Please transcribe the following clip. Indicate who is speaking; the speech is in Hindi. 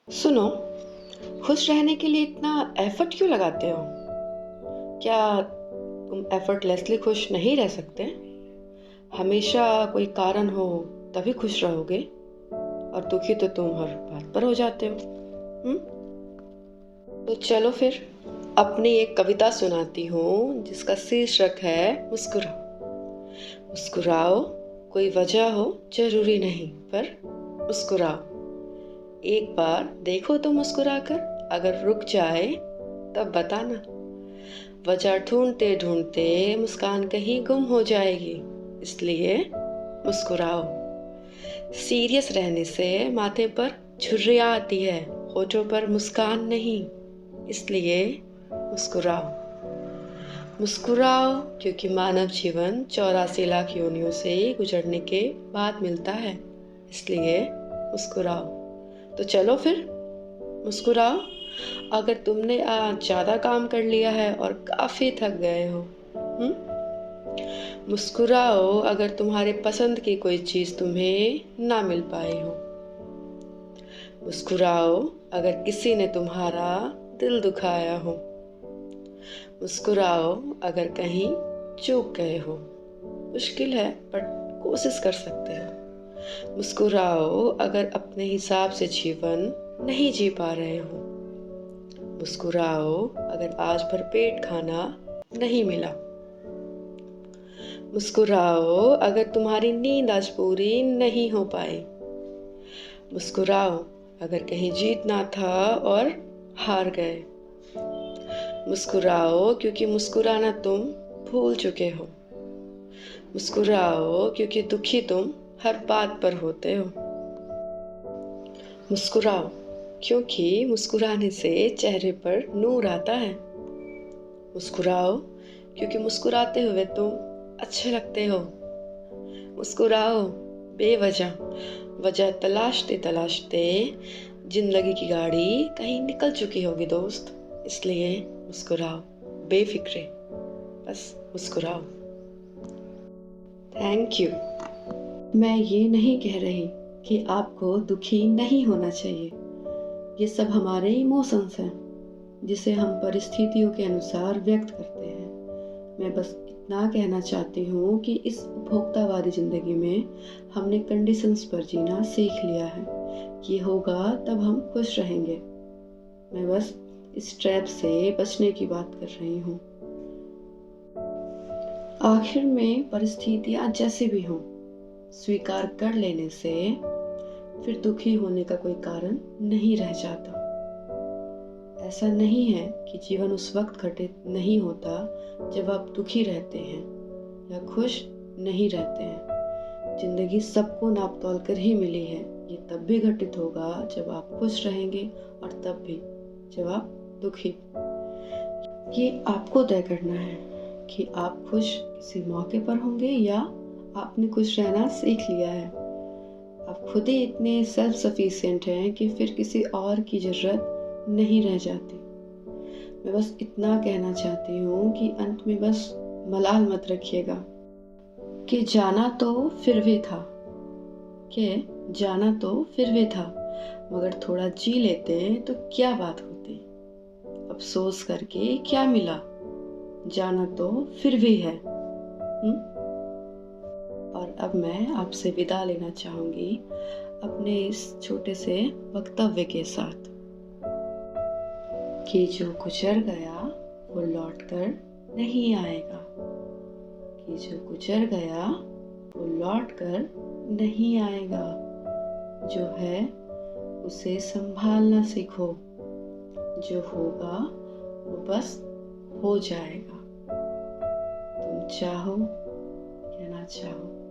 Speaker 1: सुनो, खुश रहने के लिए इतना एफर्ट क्यों लगाते हो? क्या तुम एफर्टलेसली खुश नहीं रह सकते? हमेशा कोई कारण हो तभी खुश रहोगे और दुखी तो तुम हर बात पर हो जाते हो। हुँ? तो चलो फिर अपनी एक कविता सुनाती हूँ जिसका शीर्षक है मुस्कुराओ। मुस्कुराओ, कोई वजह हो ज़रूरी नहीं, पर मुस्कुराओ। एक बार देखो तो मुस्कुराकर, अगर रुक जाए तब बताना। वजह ढूंढते ढूंढते मुस्कान कहीं गुम हो जाएगी, इसलिए मुस्कुराओ। सीरियस रहने से माथे पर झुर्रियाँ आती है, होठों पर मुस्कान नहीं, इसलिए मुस्कुराओ। मुस्कुराओ क्योंकि मानव जीवन 84 लाख योनियों से गुजरने के बाद मिलता है, इसलिए मुस्कुराओ। तो चलो फिर मुस्कुराओ। अगर तुमने आज ज़्यादा काम कर लिया है और काफ़ी थक गए हो। हुँ? मुस्कुराओ अगर तुम्हारे पसंद की कोई चीज़ तुम्हें ना मिल पाई हो। मुस्कुराओ अगर किसी ने तुम्हारा दिल दुखाया हो। मुस्कुराओ अगर कहीं चूक गए हो। मुश्किल है बट कोशिश कर सकते हो। मुस्कुराओ अगर अपने हिसाब से जीवन नहीं जी पा रहे हो। मुस्कुराओ अगर आज भर पेट खाना नहीं मिला। मुस्कुराओ अगर तुम्हारी नींद आज पूरी नहीं हो पाई। मुस्कुराओ अगर कहीं जीतना था और हार गए। मुस्कुराओ क्योंकि मुस्कुराना तुम भूल चुके हो। मुस्कुराओ क्योंकि दुखी तुम हर बात पर होते हो। मुस्कुराओ क्योंकि मुस्कुराने से चेहरे पर नूर आता है। मुस्कुराओ क्योंकि मुस्कुराते हुए तुम अच्छे लगते हो। मुस्कुराओ बेवजह, वजह तलाशते तलाशते जिंदगी की गाड़ी कहीं निकल चुकी होगी दोस्त, इसलिए मुस्कुराओ बेफिक्रे, बस मुस्कुराओ। Thank you. मैं ये नहीं कह रही कि आपको दुखी नहीं होना चाहिए। ये सब हमारे इमोशंस हैं जिसे हम परिस्थितियों के अनुसार व्यक्त करते हैं। मैं बस इतना कहना चाहती हूँ कि इस उपभोक्तावादी ज़िंदगी में हमने कंडीशंस पर जीना सीख लिया है। ये होगा तब हम खुश रहेंगे। मैं बस इस ट्रैप से बचने की बात कर रही हूँ। आखिर में परिस्थितियाँ जैसे भी हों, स्वीकार कर लेने से फिर दुखी होने का कोई कारण नहीं रह जाता। ऐसा नहीं है कि जीवन उस वक्त घटित नहीं होता जब आप दुखी रहते हैं या खुश नहीं रहते हैं। जिंदगी सबको नाप तोल कर ही मिली है। ये तब भी घटित होगा जब आप खुश रहेंगे और तब भी जब आप दुखी। ये आपको तय करना है कि आप खुश किसी मौके पर होंगे या आपने खुश रहना सीख लिया है। आप खुद ही इतने सेल्फ सफिशिएंट हैं कि फिर किसी और की ज़रूरत नहीं रह जाती। मैं बस इतना कहना चाहती हूँ कि अंत में बस मलाल मत रखिएगा कि जाना तो फिर भी था, मगर थोड़ा जी लेते तो क्या बात होती। अफसोस करके क्या मिला, जाना तो फिर भी है। और अब मैं आपसे विदा लेना चाहूँगी अपने इस छोटे से वक्तव्य के साथ कि जो गुजर गया वो लौट कर नहीं आएगा। कि जो गुजर गया वो लौट कर नहीं आएगा। जो है उसे संभालना सीखो। जो होगा वो बस हो जाएगा। तुम चाहो या ना चाहो।